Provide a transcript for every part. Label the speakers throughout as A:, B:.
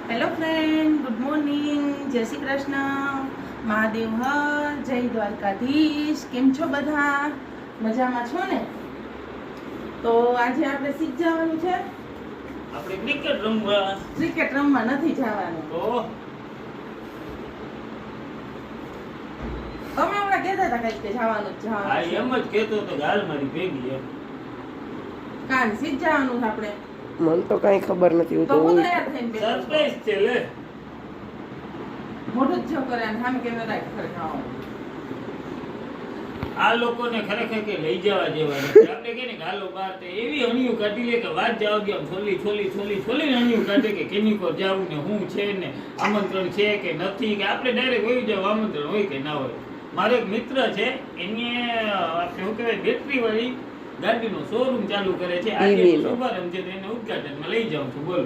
A: Hello friend, good morning, જય શ્રી કૃષ્ણ, મહાદેવ હર, જય દ્વારકાધીશ. કેમ છો બધા? મજામાં છો ને? તો આજે આપણે શીખ જવાનું છે.
B: આપણે ક્રિકેટ રમવા
A: નથી જવાનું.
B: તો
A: તમે હમણાં કહેતા હતા કઈ જવાનું જ
B: હા એમ જ કહેતો તો ગાલ મારી ભેગી એમ
A: કાલ શીખ જવાનું છે આપણે.
C: મને તો કઈ ખબર નથી.
A: તો હું તૈયાર થઈને બેઠો છું.
B: સરપ્રાઈઝ છે લે
A: મોઢું જ છોકરે અને સામે કેમેરા ખરેખર
B: આ લોકોને ખરેખર કે લઈ જવા જેવા નથી. આપણે કે ને ગાલો બાર તે એવી અણિયું કાઢી લે કે વાત જાવ ગયા છોલી અણિયું કાઢે કે કેની પર જાવું ને હું છે ને આમંત્રણ છે કે નથી કે આપણે ડાયરેક્ટ હોય જાવ આમંત્રણ હોય કે ના હોય. મારો એક મિત્ર છે એને આપણે શું કહેવાય બેટરી વાળી ગાડીનો શોરૂમ ચાલુ કરે છે. આજે શુભારંભ છે તો એને ઉદ્ઘાટનમાં લઈ જાઉં છું. બોલો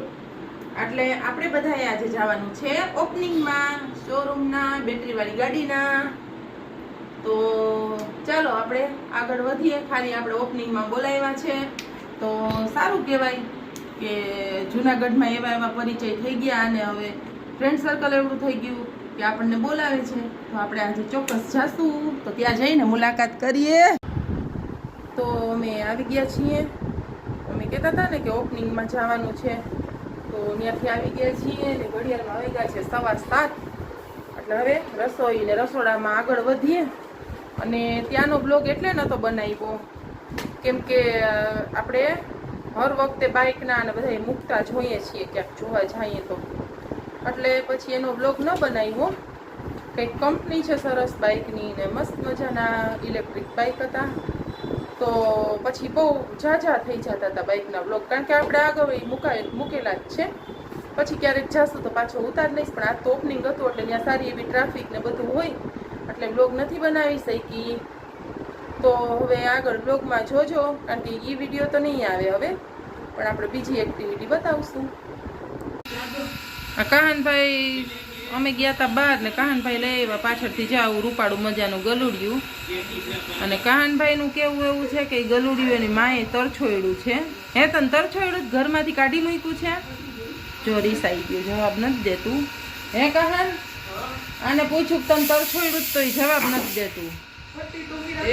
A: એટલે આપણે બધાએ આજે જવાનું છે ઓપનિંગમાં શોરૂમના બેટરી વાળી ગાડીના. તો ચાલો આપણે આગળ વધીએ. ખાલી આપણે ઓપનિંગમાં બોલાવ્યા છે તો સારું કહેવાય કે જૂનાગઢમાં એવા પરિચય થઈ ગયા અને હવે ફ્રેન્ડ સર્કલ એવું થઈ ગયું કે આપણને બોલાવે છે. તો આપણે આજે ચોક્કસ જાશું, તો ત્યાં જઈને મુલાકાત કરીએ. તો અમે આવી ગયા છીએ. અમે કહેતા હતા ને કે ઓપનિંગમાં જવાનું છે, તો ત્યાંથી આવી ગયા છીએ ને ઘડિયાળમાં આવી ગયા છે 7:15. એટલે હવે રસોઈ ને રસોડામાં આગળ વધીએ. અને ત્યાંનો બ્લોગ એટલે નહોતો બનાવ્યો કેમ કે આપણે હર વખતે બાઇકના અને બધા મૂકતા જોઈએ છીએ ક્યાંક જોવા જઈએ તો, એટલે પછી એનો બ્લોગ ન બનાવ્યો. કંઈક કંપની છે સરસ બાઇકની ને મસ્ત મજાના ઇલેક્ટ્રિક બાઇક હતા, તો પછી બહુ ઝાઝા થઈ જતા હતા બાઇકના બ્લોગ, કારણ કે આપણે આગળ મૂકેલા જ છે. પછી ક્યારેક જાશું તો પાછો ઉતાર લઈશ, પણ આ તો ઓપનિંગ હતું એટલે ત્યાં સારી એવી ટ્રાફિક ને બધું હોય એટલે બ્લોગ નથી બનાવી શકી. તો હવે આગળ બ્લોગમાં જોજો, કારણ કે એ વિડીયો તો નહીં આવે હવે, પણ આપણે બીજી એક્ટિવિટી બતાવશું. કાહનભાઈ અમે ગયા હતા બહાર ને કાહનભાઈ લઈ આવ્યા પાછળથી જાવ રૂપાળું મજાનું ગલુડિયું. અને કાહનભાઈનું કેવું એવું છે કે ગલુડિયું એની માએ તરછોડ્યું છે. હે તને તરછોડ્યું ઘરમાંથી કાઢી મૂક્યું છે? જો રીસાઈ ગયું, જવાબ નથી દેતું. હે કાહન, આને પૂછું તને તરછોડ્યું તો એ જવાબ નથી દેતું.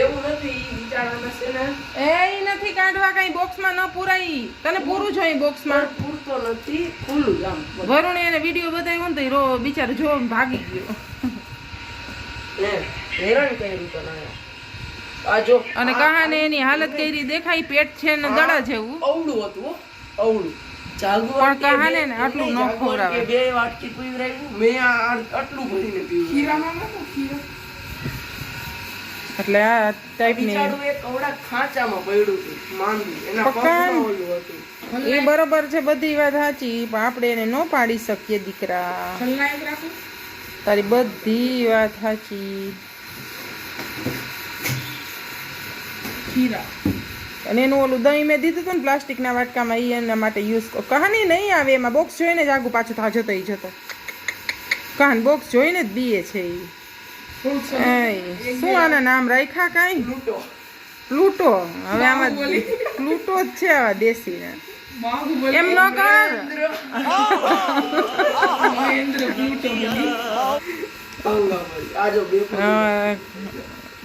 C: એવું નથી, વિચારવાના છે ને.
A: એ નથી કાઢવા, કઈ બોક્સમાં ન પુરાઈ. તને પૂરું જોઈએ બોક્સમાં?
C: પૂરતો નથી, ખુલ્લું આમ.
A: વરુણે એને વિડીયો બતાવ્યો ને તો બિચારો જો ભાગી ગયો.
C: હેરાન કર્યું તો ના આ જો.
A: અને કહાને એની હાલત કરી દેખાય, પેટ છે ને દડા જેવું
C: અવળું હતું, અવળું.
A: પણ કહાને ને આટલું ન ખવડાવે.
C: બે વાટકી પીવરાવ્યું મેં, આટલું ભરીને પીવું. ખીરામાં ખીરા એટલે આ ટાઈપની એક કવડા ખાંચામાં પડ્યું હતું માંદું, એના પગમાં ઓલું હતું.
A: એ બરોબર છે, બધી વાત સાચી, પણ આપણે એને ન પાડી શકીએ દીકરા. તારી બધી વાત સાચી. અને એનું ઓલું દહીં મેં દીધું હતું ને પ્લાસ્ટિકના વાટકામાં, એ એના માટે યુઝ કહાની નહીં આવે એમાં. બોક્સ જોઈને જ આગું પાછું થાજો તો જતો કહાન બોક્સ જોઈને જ બીએ છે એ. શું આના નામ રાખ્યા કાંઈ? પ્લુટો. હવે આમાં પ્લુટો જ છે આવા દેશી ને. એમ ન કર.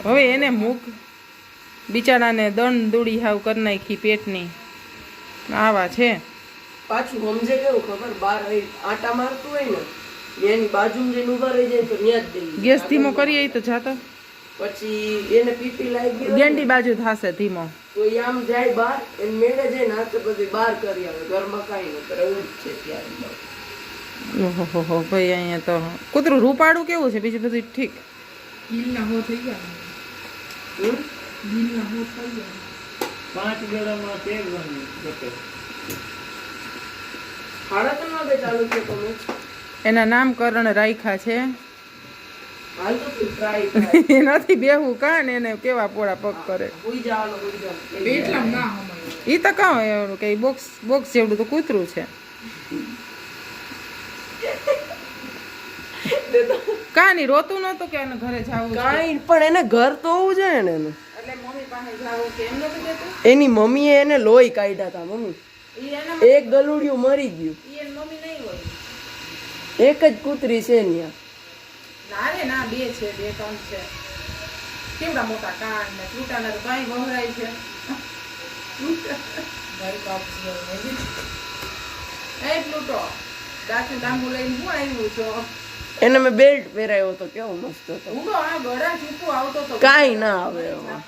A: હવે એને મૂક, બિચારાને દંડ દૂડી હાવ કરી નાખી પેટની. આવા છે
C: પાછું સમજે કેવું ખબર, બાર આટા મારતું હોય ને એની બાજુમાં જઈને ઉભા રહી જાય તો ત્યાં જ દઈ
A: ગેસ ધીમો કરીએ તો જાતો,
C: પછી એને પીપી લાગી ગયો
A: ગેંડી બાજુ થશે ધીમો,
C: તો એ આમ જાય બહાર, એને મેળે જાય ને હાથે બધી બહાર કરી આવે. ઘરમાં કાંઈ ન કરે, એવું જ છે ત્યારે.
A: ઓહો ભાઈ, અહીંયા તો કૂતરું રૂપાળું કેવું છે? બીજું બધું ઠીક?
C: ગીલના હો થઈ ગયા, ગીલના હો થઈ ગયા.
B: 5 ગળામાં તેરવાની ઘટે.
C: 3:30 વાગે ચાલુ છે તો મેચ.
A: એના નામકરણ રાખ્યા છે.
C: હાલ તો તું ટ્રાય
A: નથી બેહવું કાન, એને કેવા પોળા પગ કરે.
C: હોઈ જાવ
A: એટલા ના હમાય. ઈ તો કહો એવું કે બોક્સ જેવડું તો કૂતરું છે. કાની રોતું નતું કે એને ઘરે જાવું?
C: કાઈ પણ એને ઘર તો હોવું જોઈએ ને. એટલે
A: મમ્મી પાસે જાવું કે એમ નતું કેતું?
C: એની મમ્મીએ એને લોહી કાઢ્યા હતા. મમ્મી એક ગલુડિયું મરી ગયું.
A: ઈ એની મમ્મી નહીં હોય.
C: એક જ કૂતરી છે ત્યાં.
A: ના રે ના, 2 છે, 2-3 છે. કેવડા મોટા કાન ને ફ્રૂટાના તો કાંઈ વહરાય છે. એ ફ્રૂટો દાંતું લાંબુ લઈને હું આવ્યું છો?
C: એને મેં બેલ્ટ પહેરાયો હતો, કેવો મસ્ત હતો.
A: ઊંડો આ ગળા ચૂકવો આવતો તો
C: કાંઈ ના આવે એમાં.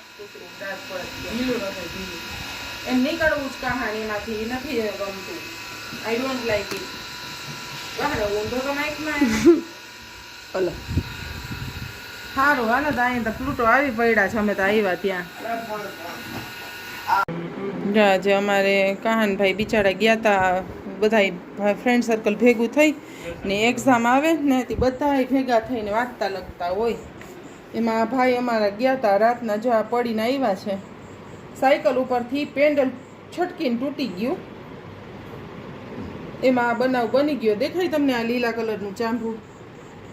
A: એમ નીકળવું જ કહાણીમાંથી નથી ગમતું. I don't like it. વાહ ઊંધો તો નાઈકમાં
C: ઓલો
A: સારું હાલો તો અહીં તો ફ્રૂટો આવી પડ્યા છે. અમે તો આવ્યા ત્યાં જે અમારે કહાનભાઈ બિચારા ગયા હતા, બધા ફ્રેન્ડ સર્કલ ભેગું થઈ ને એક્ઝામ આવે ને તે બધા ભેગા થઈને વાંચતા લખતા હોય. એમાં આ ભાઈ અમારા ગયા હતા રાતના, જો આ પડીને આવ્યા છે. સાયકલ ઉપરથી પેન્ડલ છટકીને તૂટી ગયું. એમાં આ બનાવ બની ગયો. દેખાય તમને આ લીલા કલરનું ચાંભું?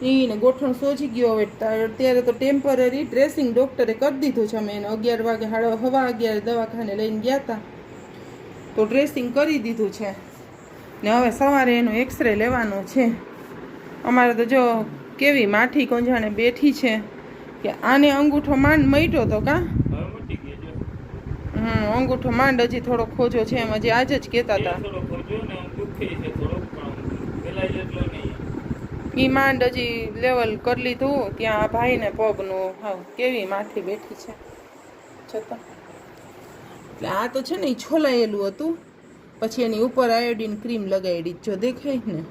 A: એને ગોઠણ સોજી ગયો. હવે અત્યારે તો ટેમ્પરરી ડ્રેસિંગ ડૉક્ટરે કરી દીધું છે. અમે એને 11 વાગે 11:15 દવાખાને લઈને ગયા હતા તો ડ્રેસિંગ કરી દીધું છે ને હવે સવારે એનો એક્સરે લેવાનો છે. અમારે તો જો કેવી માઠી કોંજાણે બેઠી છે કે આને અંગૂઠો માંડ મટ્યો તો કા? અંગૂઠો માંડ હજી થોડો ખોજો છે એમ. હજી આજ જ કહેતા હતા ઈ માંડ હજી લેવલ કરી લીધું. ત્યાં આ ભાઈને પગનું હાવ કેવી માઠી બેઠી છે છતાં. એટલે આ તો છે ને એ છોલાયેલું હતું, પછી એની ઉપર આયોડીન ક્રીમ લગાડી. જો દેખાય ને,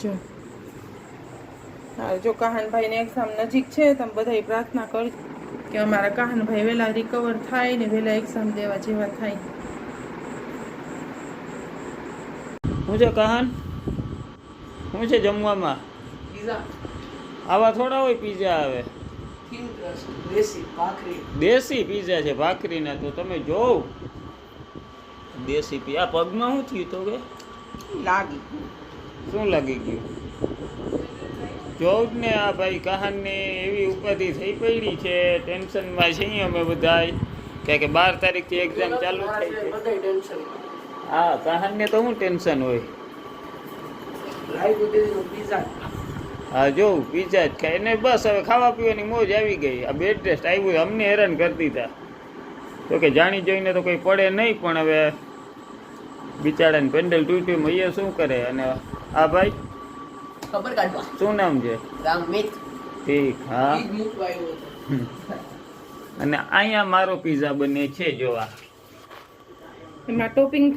A: જો હા. જો કહાનભાઈને એક્ઝામ નજીક છે, તમે બધાય પ્રાર્થના કરજો કે અમારા કહાનભાઈ વહેલા રિકવર થાય ને વહેલા એક્ઝામ દેવા જેવા થાય.
B: હું છે કહાન? શું છે જમવામાં? આવા થોડા હોય પીઝા આવે? દેશી પીઝા છે, ભાખરીના. તો તમે જોવ દેશી આ પગમાં શું થયું તો કે
A: લાગી
B: શું લાગી ગયું? જોવ જ ને આ ભાઈ કહાનને એવી ઉપાધિ થઈ પડી છે. ટેન્શનમાં છીએ અમે બધા કે 12 તારીખથી એક્ઝામ ચાલુ થઈ છે. હા, કહાનને તો શું ટેન્શન હોય? હા જો પીઝા જ ખાય ને બસ. હવે ખાવા પીવાની મોજ આવી ગઈ. આ બેડ રેસ્ટ આવ્યું અમને હેરાન કરતી હતા તો કે જાણી જોઈને તો કંઈ પડે નહીં, પણ હવે બિચારાને પેન્ડલ તૂટ્યું એ શું કરે? અને આ ભાઈ
C: ખબર કાઢવા
B: શું નામ છે?
C: રામમિત.
B: ઠીક. હા. અને અહીંયા મારો પીઝા બને છે જોવા.
A: એમાં ટોપિંગ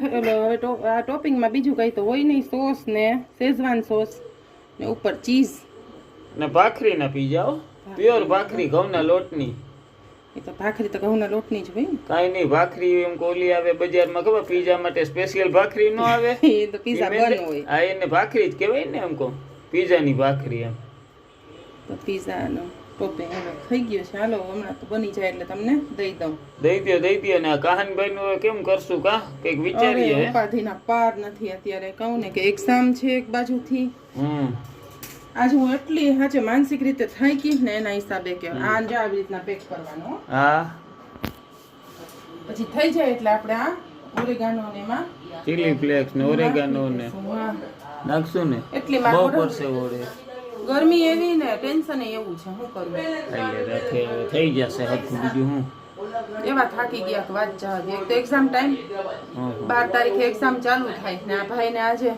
A: આ ટોપિંગમાં બીજું કંઈ તો હોય નહીં. સોસ ને શેઝવાન સોસ ને ઉપર ચીઝ
B: ને ભાખરીના પીઝા, પ્યોર ભાખરી ઘઉંના લોટની.
A: એ તો ભાખરી તો ઘઉંના લોટની જ હોય.
B: કાંઈ નહીં, ભાખરી એમ કોલી આવે બજારમાં, ખબર પીઝા માટે સ્પેશિયલ ભાખરી ન આવે?
A: એ તો પીઝા બન હોય.
B: હા, એને ભાખરી જ કહેવાય ને એમ કહું, પીઝાની ભાખરી એમ.
A: તો પીઝાનો ટોપિંગ હવે થઈ ગયો છે. હાલો હમણાં તો બની જાય એટલે તમને દઈ દઉં.
B: દઈ દો. ને આ કહાનભાઈનું હવે કેમ કરશું? કા કંઈક વિચારીએ.
A: ઉપાધિના પાર નથી અત્યારે. કહું ને કે એક્ઝામ છે એક બાજુથી. આજે હું એટલી હાચે માનસિક રીતે થાકી ને એના હિસાબે કે આ જ આવી રીતના પેક કરવાનો.
B: હા,
A: પછી થઈ જાય એટલે આપણે આ ઓરેગાનો ને એમાં
B: ચીલી ફ્લેક્સ ને ઓરેગાનો ને નાખશું ને.
A: એટલી
B: બહુ
A: માર
B: પડશે ઓરે.
A: ગરમી એવી ને ટેન્શન એવું છે. શું કરવું?
B: થઈ જશે હરખું. બીજું હું
A: એવા થાકી ગયા કે વાત જવા દે. એક તો એક્ઝામ ટાઈમ 12 તારીખે એક્ઝામ ચાલુ થાય ને આ ભાઈને આજે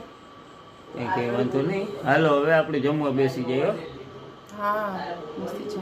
B: કંઈ વાંધો નહીં. હાલો હવે આપણે જમવા બેસી જઈએ.
A: હા મસ્તી છે.